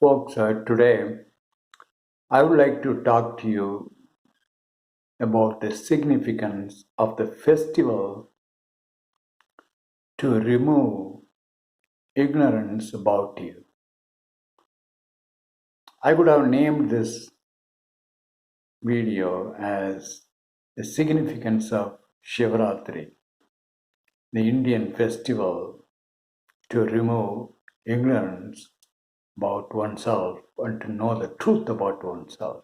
Folks, today I would like to talk to you about the significance of the festival to remove ignorance about you. I could have named this video as the significance of Shivratri, the Indian festival to remove ignorance about oneself and to know the truth about oneself.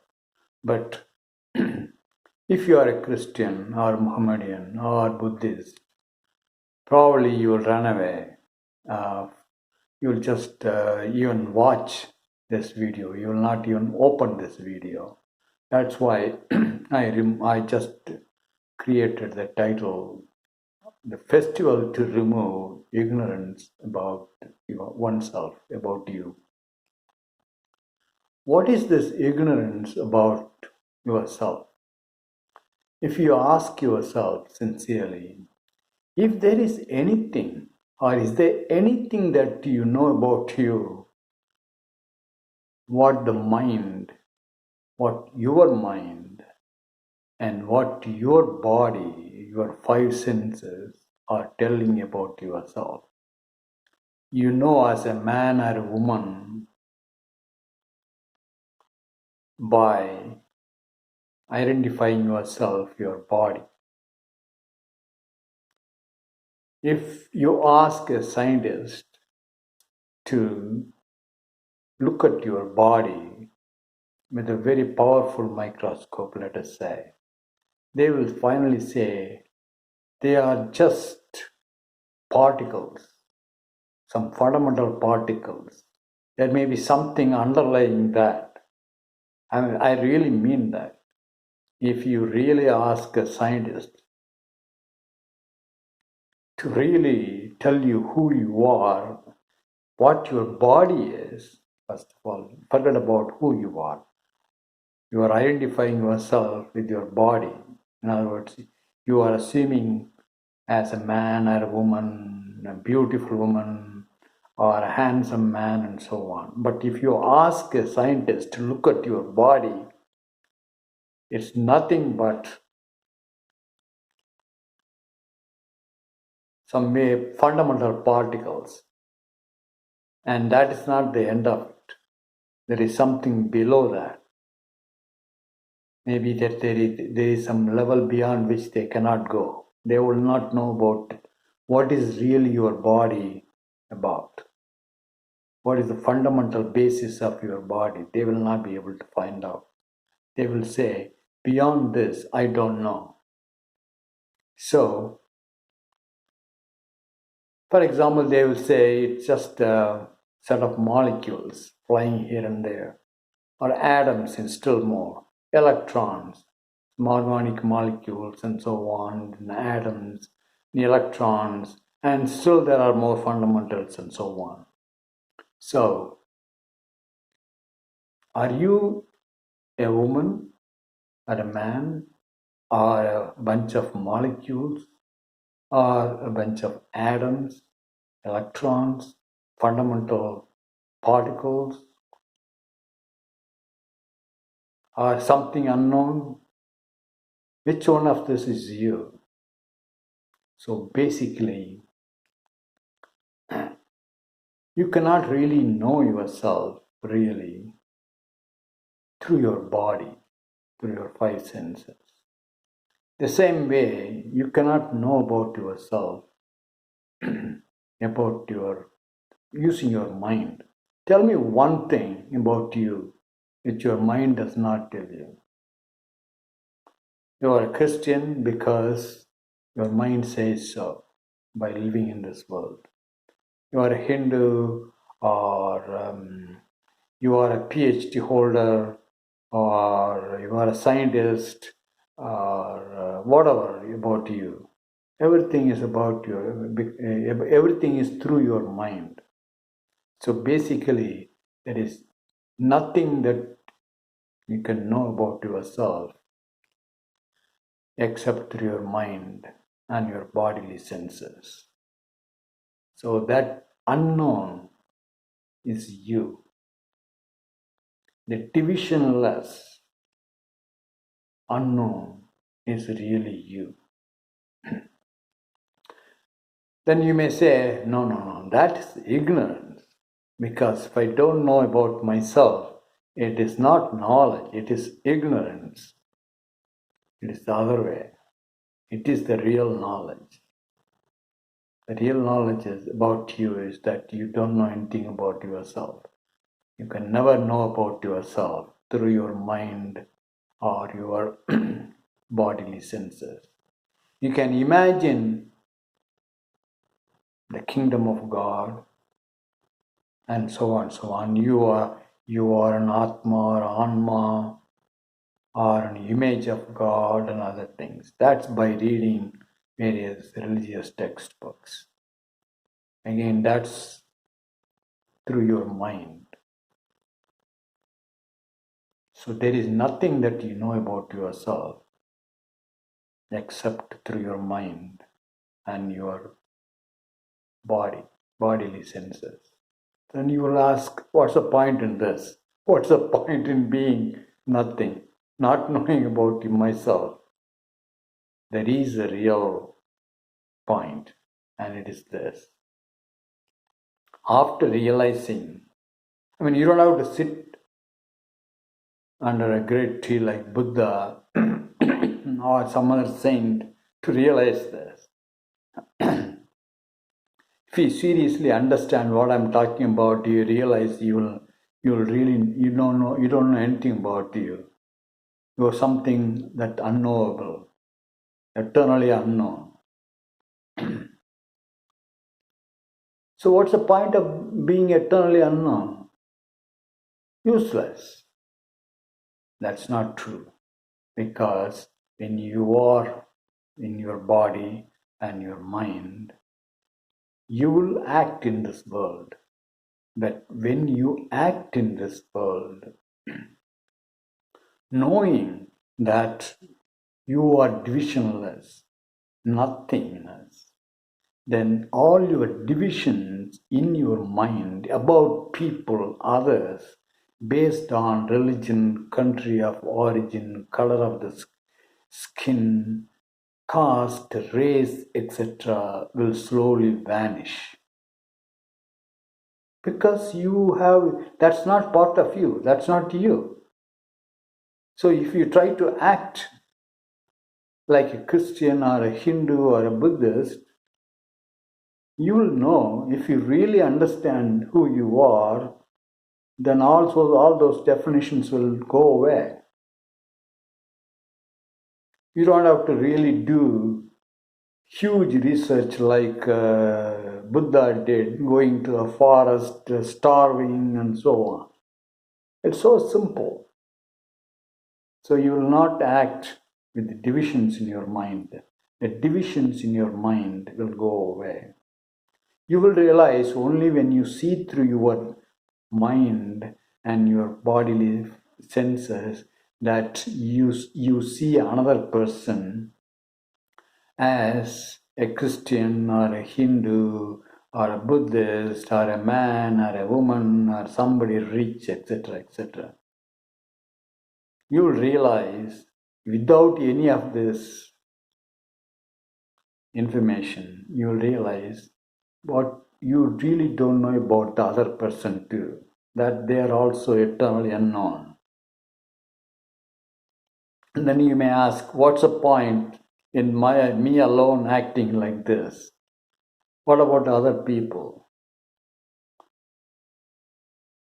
But if you are a Christian or Mohammedan or Buddhist, probably you will run away. Uh, you will just even watch this video. You will not even open this video. That's why I just created the title, The Festival to Remove Ignorance About Oneself, about you. What is this ignorance about yourself? If you ask yourself sincerely, if there is anything, or is there anything that you know about you, what the mind, what your mind, and what your body, your five senses are telling about yourself. You know, as a man or a woman, by identifying yourself, your body. If you ask a scientist to look at your body with a very powerful microscope, let us say, they will finally say they are just particles, some fundamental particles. There may be something underlying that. I really mean that. If you really ask a scientist to really tell you who you are, what your body is, first of all, forget about who you are. You are identifying yourself with your body. In other words, you are assuming as a man or a woman, a beautiful woman, or a handsome man, and so on. But if you ask a scientist to look at your body, it's nothing but some fundamental particles. And that is not the end of it. There is something below that. Maybe that there is some level beyond which they cannot go. They will not know about what is really your body about. What is the fundamental basis of your body? They will not be able to find out. They will say, beyond this, I don't know. So, for example, they will say it's just a set of molecules flying here and there, or atoms and still more, electrons, organic molecules and so on, and atoms, the electrons, and still there are more fundamentals and so on. So, are you a woman or a man or a bunch of molecules or a bunch of atoms, electrons, fundamental particles, or something unknown? Which one of this is you? So basically, you cannot really know yourself really through your body, through your five senses. The same way, you cannot know about yourself about your using your mind. Tell me one thing about you which your mind does not tell you. You are a Christian because your mind says so by living in this world. You are a Hindu, or you are a PhD holder, or you are a scientist, or whatever about you. Everything is about you, everything is through your mind. So basically, there is nothing that you can know about yourself except through your mind and your bodily senses. So that unknown is you. the divisionless unknown is really you. Then you may say, no, that is ignorance. Because if I don't know about myself, it is not knowledge, it is ignorance. It is the other way. It is the real knowledge. The real knowledge is about you is that you don't know anything about yourself. You can never know about yourself through your mind or your bodily senses. You can imagine the kingdom of God and so on, so on. You are an Atma or Anma or an image of God and other things. That's by reading various religious textbooks. Again, that's through your mind. So there is nothing that you know about yourself except through your mind and your bodily senses. Then you will ask, what's the point in this? What's the point in being nothing, not knowing about myself? There is a real point, and it is this. After realizing, you don't have to sit under a great tree like Buddha or some other saint to realize this. If you seriously understand what I'm talking about, you realize you don't know anything about you. You are something that unknowable, eternally unknown. So what's the point of being eternally unknown? Useless. That's not true. Because when you are in your body and your mind, you will act in this world. But when you act in this world, knowing that you are divisionless, nothingness, then all your divisions in your mind about people, others, based on religion, country of origin, color of the skin, caste, race, etc., will slowly vanish. Because that's not part of you, that's not you. So if you try to act like a Christian or a Hindu or a Buddhist, you will know, if you really understand who you are, then also all those definitions will go away. You don't have to really do huge research like Buddha did, going to a forest, starving and so on. It's so simple. So you will not act with the divisions in your mind. The divisions in your mind will go away. You will realize only when you see through your mind and your bodily senses that you see another person as a Christian or a Hindu or a Buddhist or a man or a woman or somebody rich, etc., etc. You will realize without any of this information, you will realize what you really don't know about the other person too, that they are also eternally unknown. And then you may ask, what's the point in me alone acting like this? What about other people?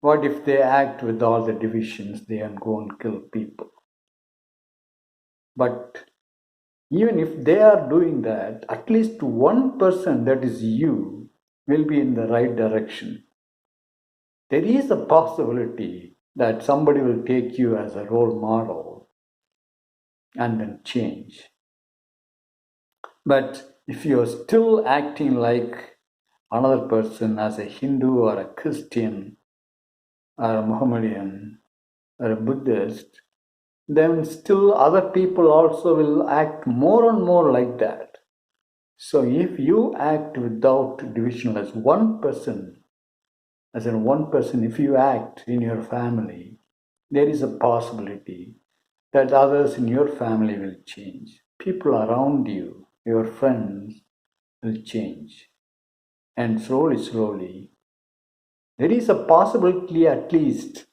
What if they act with all the divisions, they and go and kill people? But even if they are doing that, at least one person, that is you, will be in the right direction. There is a possibility that somebody will take you as a role model and then change. But if you are still acting like another person, as a Hindu or a Christian or a Mohammedan or a Buddhist, then still other people also will act more and more like that. So if you act without division as one person, if you act in your family there is a possibility that others in your family will change. People around you, your friends, will change. And slowly, slowly, there is a possibility at least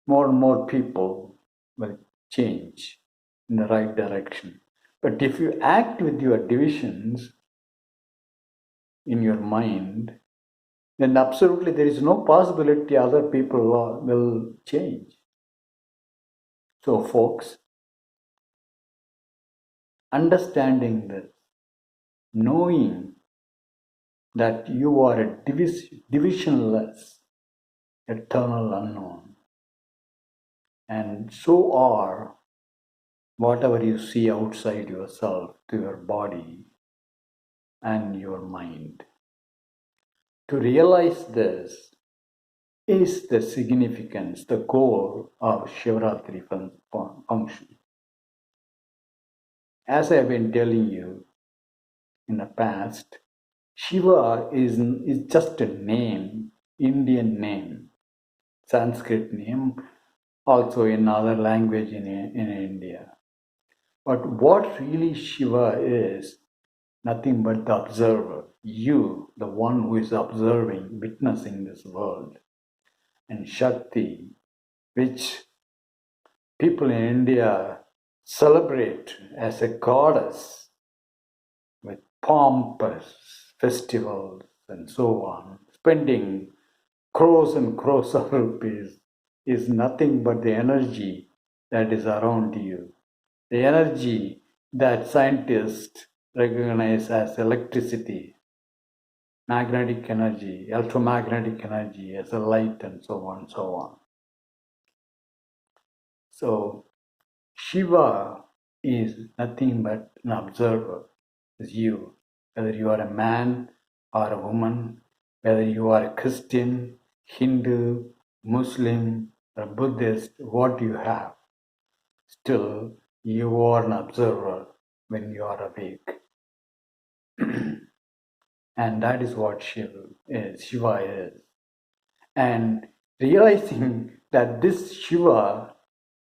more and more people will change in the right direction. But if you act with your divisions in your mind, then absolutely there is no possibility other people will change. So, folks, understanding this, knowing that you are a divisionless, eternal unknown, and so are whatever you see outside yourself to your body and your mind. To realize this is the significance, the goal of Shivratri function. As I have been telling you in the past, Shiva is just a name, Indian name, Sanskrit name, also in other language in India. But what really Shiva is, nothing but the observer, you, the one who is observing, witnessing this world. And Shakti, which people in India celebrate as a goddess with pompous festivals and so on, spending crores and crores of rupees, is nothing but the energy that is around you. The energy that scientists recognize as electricity, magnetic energy, electromagnetic energy as a light, and so on and so on. So Shiva is nothing but an observer, is you. Whether you are a man or a woman, whether you are a Christian, Hindu, Muslim, or Buddhist, what you have, still you are an observer when you are awake. And that is what Shiva is. And realizing that this Shiva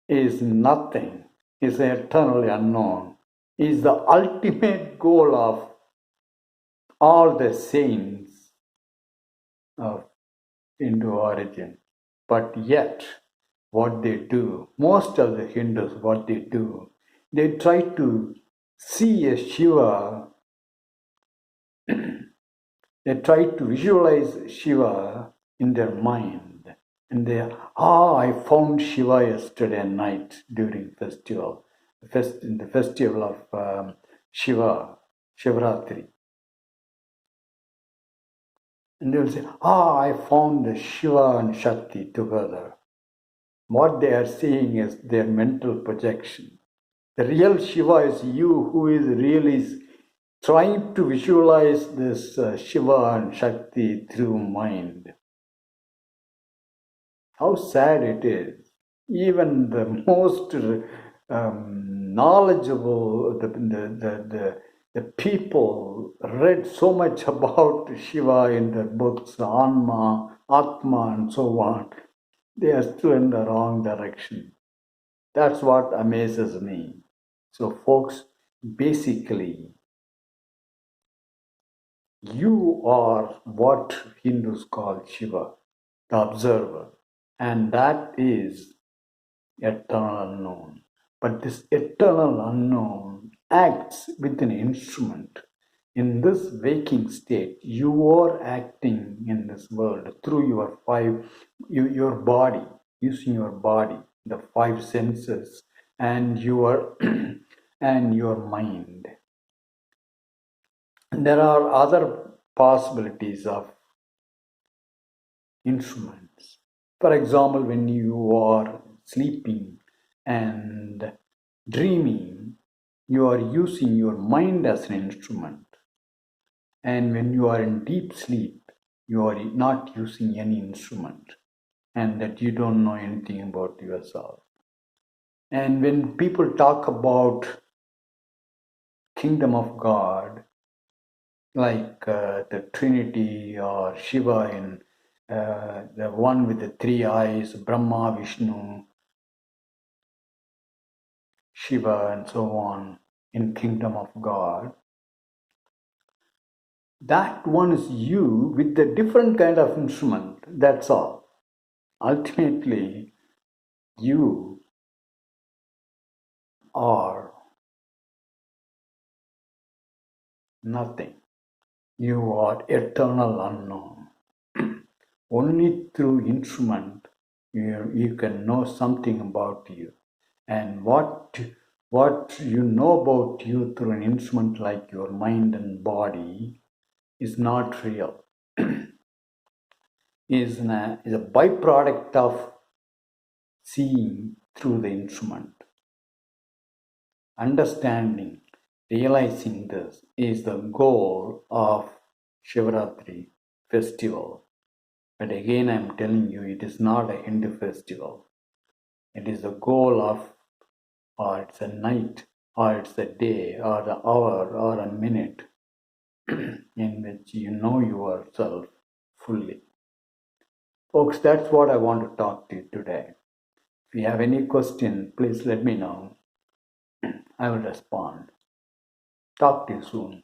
is nothing, is eternally unknown, is the ultimate goal of all the saints of Hindu origin. But yet, what they do, most of the Hindus, what they do, they try to see a Shiva, they try to visualize Shiva in their mind. And I found Shiva yesterday night during festival, in the festival of Shiva, Shivratri. And they will say, I found the Shiva and Shakti together. What they are seeing is their mental projection. The real Shiva is you who is really trying to visualize this Shiva and Shakti through mind. How sad it is. Even the most knowledgeable, the people read so much about Shiva in their books, Atma, and so on. They are still in the wrong direction. That's what amazes me. So, folks, basically, you are what Hindus call Shiva, the observer, and that is eternal unknown. But this eternal unknown acts with an instrument. In this waking state, you are acting in this world through your body, using your body, the five senses, and your and your mind. And there are other possibilities of instruments. For example, when you are sleeping and dreaming, you are using your mind as an instrument. And when you are in deep sleep, you are not using any instrument, and that you don't know anything about yourself. And when people talk about kingdom of God, like the Trinity or Shiva the one with the three eyes, Brahma, Vishnu, Shiva, and so on in Kingdom of God. That one is you with a different kind of instrument. That's all. Ultimately, you are nothing. You are eternal unknown. Only through instrument you can know something about you. And what you know about you through an instrument like your mind and body is not real. Is a byproduct of seeing through the instrument. Understanding, realizing this is the goal of Shivratri festival. But again, I'm telling you, it is not a Hindu festival. It is the goal of, or it's a night, or it's a day, or the hour, or a minute in which you know yourself fully. Folks, that's what I want to talk to you today. If you have any question, please let me know. I will respond. Talk to you soon.